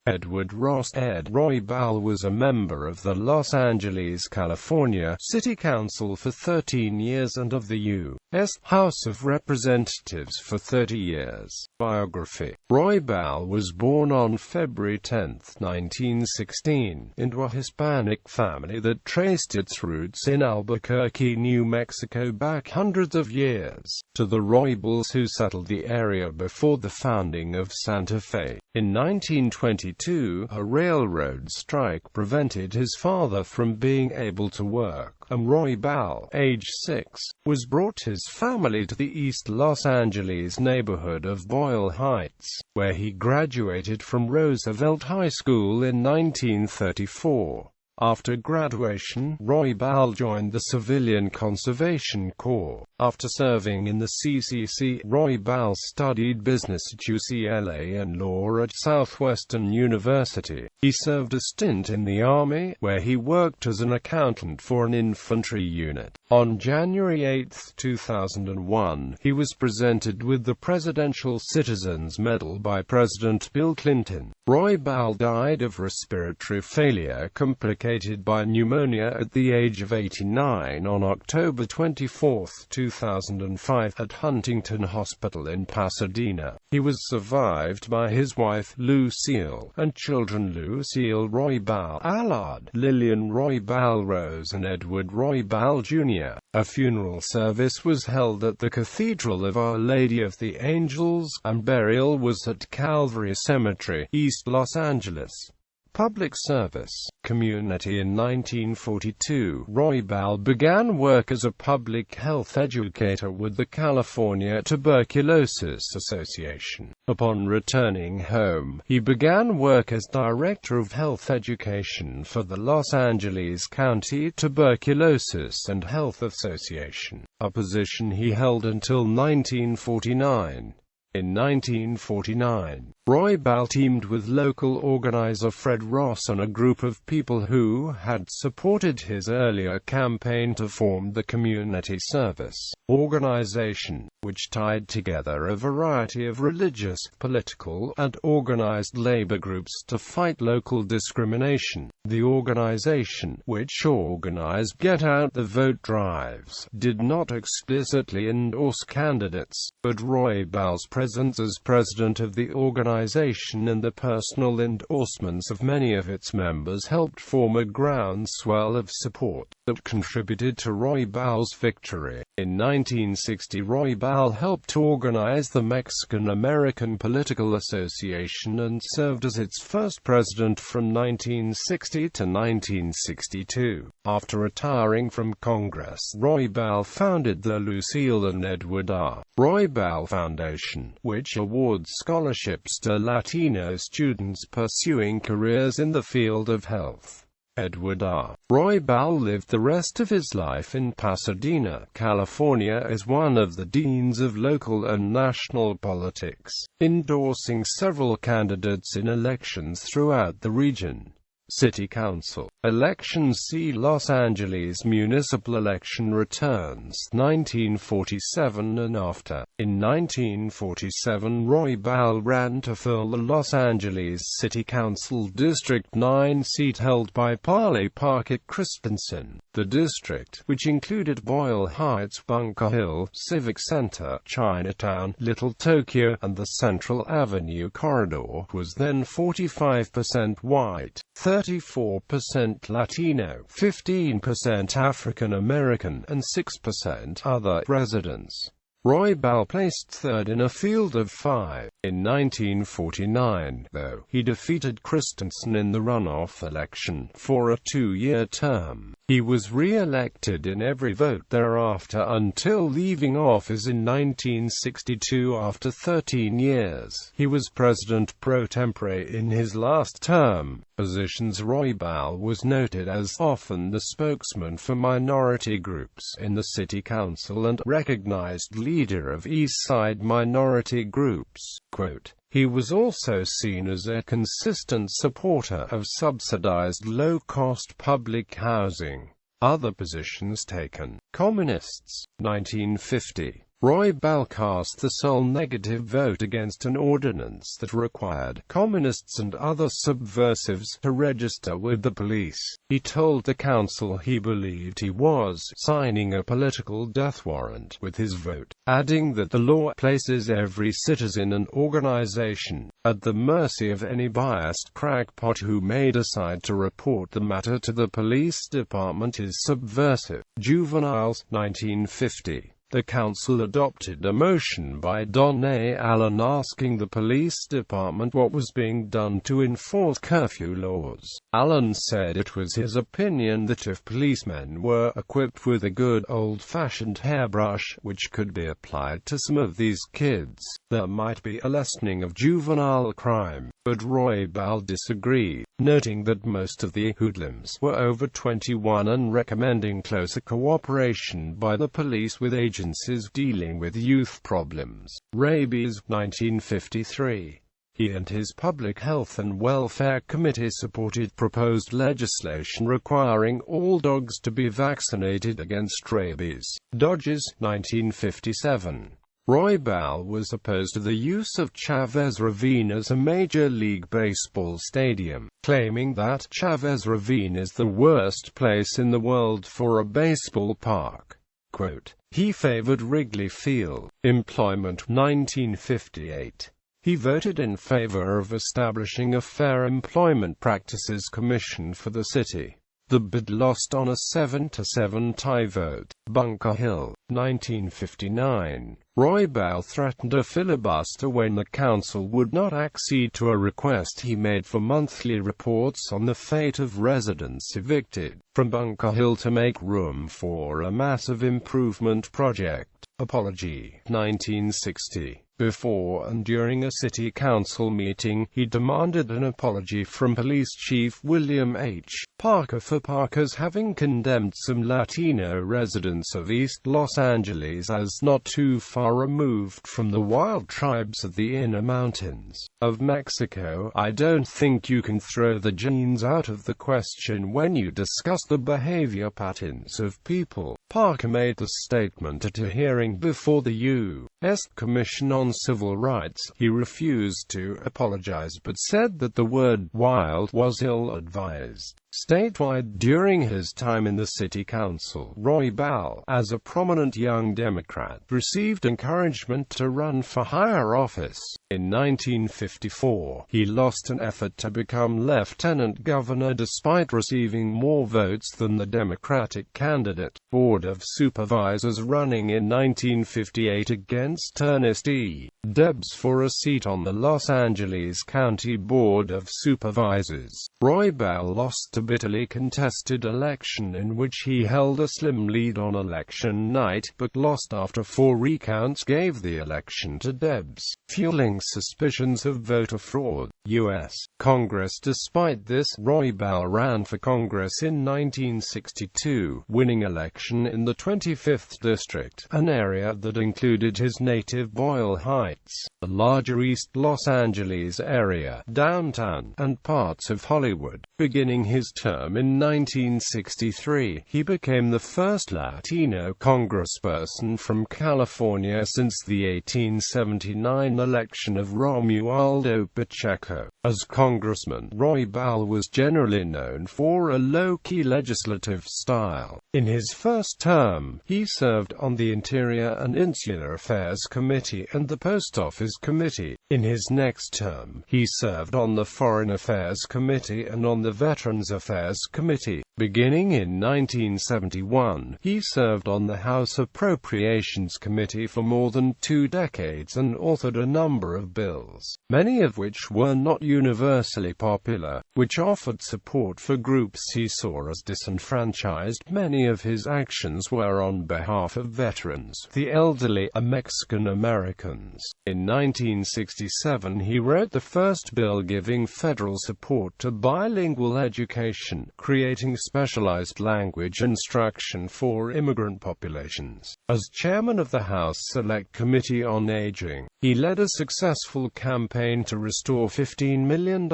Edward Ross. Ed Roybal was a member of the Los Angeles, California, City Council for 13 years and of the U.S. House of Representatives for 30 years. Biography. Roybal was born on February 10, 1916, into a Hispanic family that traced its roots in Albuquerque, New Mexico back hundreds of years, to the Roybals who settled the area before the founding of Santa Fe. In 1922, a railroad strike prevented his father from being able to work, and Roybal, age 6, was brought his family to the East Los Angeles neighborhood of Boyle Heights, where he graduated from Roosevelt High School in 1934. After graduation, Roybal joined the Civilian Conservation Corps. After serving in the CCC, Roybal studied business at UCLA and law at Southwestern University. He served a stint in the Army, where he worked as an accountant for an infantry unit. On January 8, 2001, he was presented with the Presidential Citizens Medal by President Bill Clinton. Roybal died of respiratory failure complicated by pneumonia at the age of 89 on October 24, 2005, at Huntington Hospital in Pasadena. He was survived by his wife, Lucille, and children Lucille Roybal, Allard, Lillian Roybal Rose, and Edward Roybal Jr. A funeral service was held at the Cathedral of Our Lady of the Angels, and burial was at Calvary Cemetery, East Los Angeles. Public service. Community. In 1942, Roybal began work as a public health educator with the California Tuberculosis Association. Upon returning home, he began work as Director of Health Education for the Los Angeles County Tuberculosis and Health Association, a position he held until 1949. In 1949, Roybal teamed with local organizer Fred Ross and a group of people who had supported his earlier campaign to form the Community Service Organization, which tied together a variety of religious, political, and organized labor groups to fight local discrimination. The organization, which organized get-out-the-vote drives, did not explicitly endorse candidates, but Roybal's presence as president of the organization and the personal endorsements of many of its members helped form a groundswell of support that contributed to Roybal's victory. In 1960, Roybal helped organize the Mexican-American Political Association and served as its first president from 1960 to 1962. After retiring from Congress, Roybal founded the Lucille and Edward R. Roybal Foundation, which awards scholarships to Latino students pursuing careers in the field of health. Edward R. Roybal lived the rest of his life in Pasadena, California as one of the deans of local and national politics, endorsing several candidates in elections throughout the region. City Council elections. See Los Angeles municipal election returns 1947 and after. In 1947, Roybal ran to fill the Los Angeles City Council District 9 seat held by Parley Parkett Christensen. The district, which included Boyle Heights, Bunker Hill, Civic Center, Chinatown, Little Tokyo, and the Central Avenue corridor, was then 45% white, 34% Latino, 15% African American, and 6% other residents. Roybal placed third in a field of 5. In 1949, though, he defeated Christensen in the runoff election for a 2-year term. He was re-elected in every vote thereafter until leaving office in 1962 after 13 years. He was president pro tempore in his last term. Positions. Roybal was noted as often the spokesman for minority groups in the city council and recognized leader of East Side minority groups. Quote, he was also seen as a consistent supporter of subsidized low-cost public housing. Other positions taken. Communists. 1950. Roybal cast the sole negative vote against an ordinance that required communists and other subversives to register with the police. He told the council he believed he was signing a political death warrant with his vote, adding that the law places every citizen and organization at the mercy of any biased crackpot who may decide to report the matter to the police department is subversive. Juveniles, 1950. The council adopted a motion by Don A. Allen asking the police department what was being done to enforce curfew laws. Allen said it was his opinion that if policemen were equipped with a good old-fashioned hairbrush, which could be applied to some of these kids, there might be a lessening of juvenile crime. But Roybal disagreed, noting that most of the hoodlums were over 21 and recommending closer cooperation by the police with agencies dealing with youth problems. Rabies, 1953. He and his Public Health and Welfare Committee supported proposed legislation requiring all dogs to be vaccinated against rabies. Dodgers, 1957. Roybal was opposed to the use of Chavez Ravine as a Major League Baseball stadium, claiming that Chavez Ravine is the worst place in the world for a baseball park. Quote, he favored Wrigley Field. Employment, 1958. He voted in favor of establishing a Fair Employment Practices Commission for the city. The bid lost on a 7-7 tie vote. Bunker Hill, 1959. Roybal threatened a filibuster when the council would not accede to a request he made for monthly reports on the fate of residents evicted from Bunker Hill to make room for a massive improvement project. Apology, 1960. Before and during a city council meeting, he demanded an apology from Police Chief William H. Parker for Parker's having condemned some Latino residents of East Los Angeles as not too far removed from the wild tribes of the inner mountains of Mexico. I don't think you can throw the genes out of the question when you discuss the behavior patterns of people. Parker made the statement at a hearing before the U.S. Commission on Civil Rights. He refused to apologize but said that the word wild was ill-advised. Statewide during his time in the city council, Roybal, as a prominent young Democrat, received encouragement to run for higher office. In 1954, he lost an effort to become lieutenant governor despite receiving more votes than the Democratic candidate. Board of Supervisors running in 1958 against Ernest E. Debs for a seat on the Los Angeles County Board of Supervisors. Roybal lost a bitterly contested election in which he held a slim lead on election night, but lost after 4 recounts gave the election to Debs, fueling suspicions of voter fraud. U.S. Congress. Despite this, Roybal ran for Congress in 1962, winning election in the 25th District, an area that included his native Boyle Heights, the larger East Los Angeles area, downtown, and parts of Hollywood. Beginning his term in 1963, he became the first Latino congressperson from California since the 1879 election of Romualdo Pacheco. As congressman, Roybal was generally known for a low-key legislative style. In his first term, he served on the Interior and Insular Affairs Committee and the Post Office Committee. In his next term, he served on the Foreign Affairs Committee and on the Veterans Affairs Committee. Beginning in 1971, he served on the House Appropriations Committee for more than 2 decades and authored a number of bills, many of which were not universally popular, which offered support for groups he saw as disenfranchised. Many of his actions were on behalf of veterans, the elderly, and Mexican Americans. In 1967, he wrote the first bill giving federal support to bilingual education, creating specialized language instruction for immigrant populations. As chairman of the House Select Committee on Aging, he led a successful campaign to restore $15 million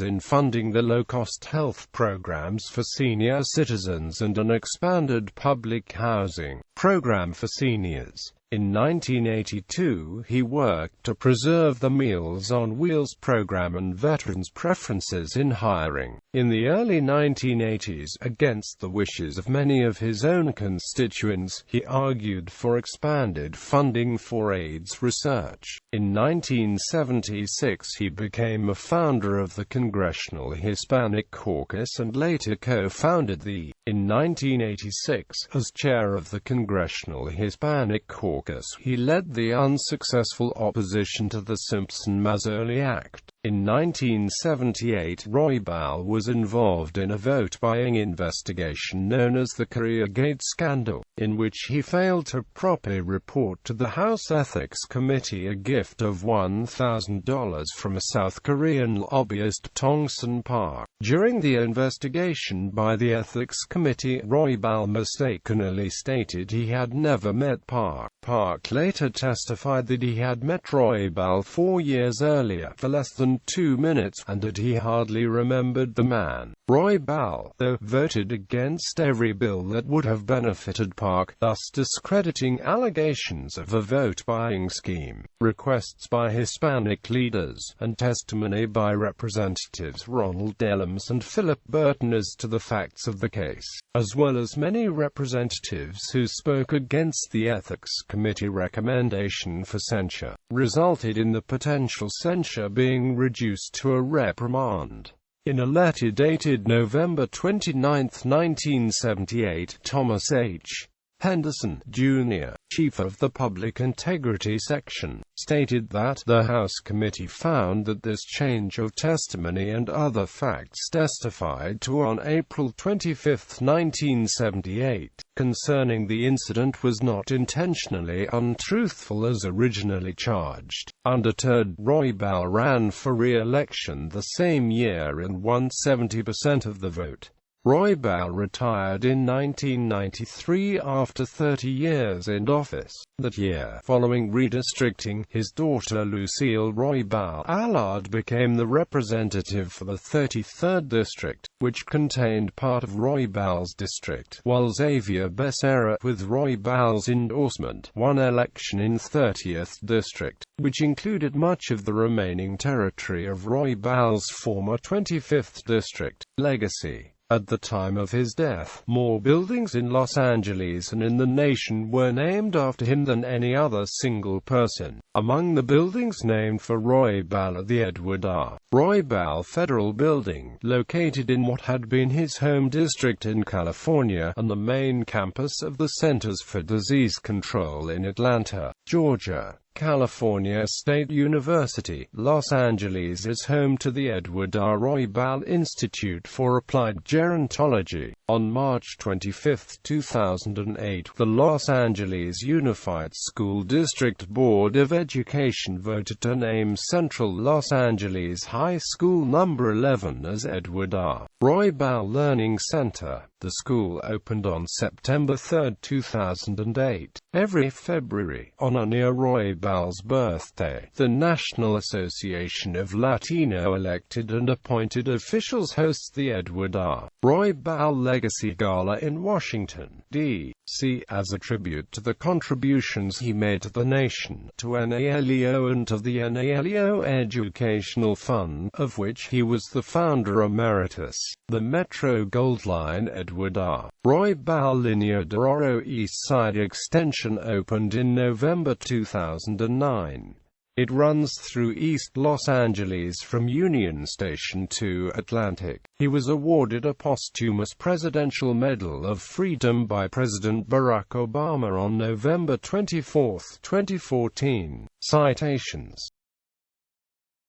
in funding the low-cost health programs for senior citizens and an expanded public housing program for seniors. In 1982, he worked to preserve the Meals on Wheels program and veterans' preferences in hiring. In the early 1980s, against the wishes of many of his own constituents, he argued for expanded funding for AIDS research. In 1976, he became a founder of the Congressional Hispanic Caucus and later co-founded the. In 1986, as chair of the Congressional Hispanic Caucus, he led the unsuccessful opposition to the Simpson-Mazzoli Act. In 1978, Roybal was involved in a vote-buying investigation known as the Koreagate scandal, in which he failed to properly report to the House Ethics Committee a gift of $1,000 from a South Korean lobbyist, Tongsun Park. During the investigation by the Ethics Committee, Roybal mistakenly stated he had never met Park. Park later testified that he had met Roybal 4 years earlier for less than 2 minutes, and that he hardly remembered the man. Roybal, though, voted against every bill that would have benefited Park, thus discrediting allegations of a vote-buying scheme. Requests by Hispanic leaders, and testimony by Representatives Ronald Dellums and Philip Burton as to the facts of the case, as well as many representatives who spoke against the Ethics Committee recommendation for censure, resulted in the potential censure being reduced to a reprimand. In a letter dated November 29, 1978, Thomas H. Henderson, Jr., chief of the Public Integrity Section, stated that the House Committee found that this change of testimony and other facts testified to on April 25, 1978, concerning the incident was not intentionally untruthful as originally charged. Undeterred, Roybal ran for re-election the same year and won 70% of the vote. Roybal retired in 1993 after 30 years in office. That year, following redistricting, his daughter Lucille Roybal Allard became the representative for the 33rd District, which contained part of Roybal's district, while Xavier Becerra, with Roybal's endorsement, won election in 30th District, which included much of the remaining territory of Roybal's former 25th District. Legacy. At the time of his death, more buildings in Los Angeles and in the nation were named after him than any other single person. Among the buildings named for Roybal are the Edward R. Roybal Federal Building, located in what had been his home district in California, and the main campus of the Centers for Disease Control in Atlanta, Georgia. California State University, Los Angeles is home to the Edward R. Roybal Institute for Applied Gerontology. On March 25, 2008, the Los Angeles Unified School District Board of Education voted to name Central Los Angeles High School No. 11 as Edward R. Roybal Learning Center. The school opened on September 3, 2008. Every February, on or near Roybal's birthday, the National Association of Latino elected and appointed officials hosts the Edward R. Roybal Legacy Gala in Washington, D.C., as a tribute to the contributions he made to the nation, to NALEO and to the NALEO Educational Fund, of which he was the founder emeritus. The Metro Gold Line Edward R. Roybal Línea de Oro East Side Extension opened in November 2009. It runs through East Los Angeles from Union Station to Atlantic. He was awarded a posthumous Presidential Medal of Freedom by President Barack Obama on November 24, 2014. Citations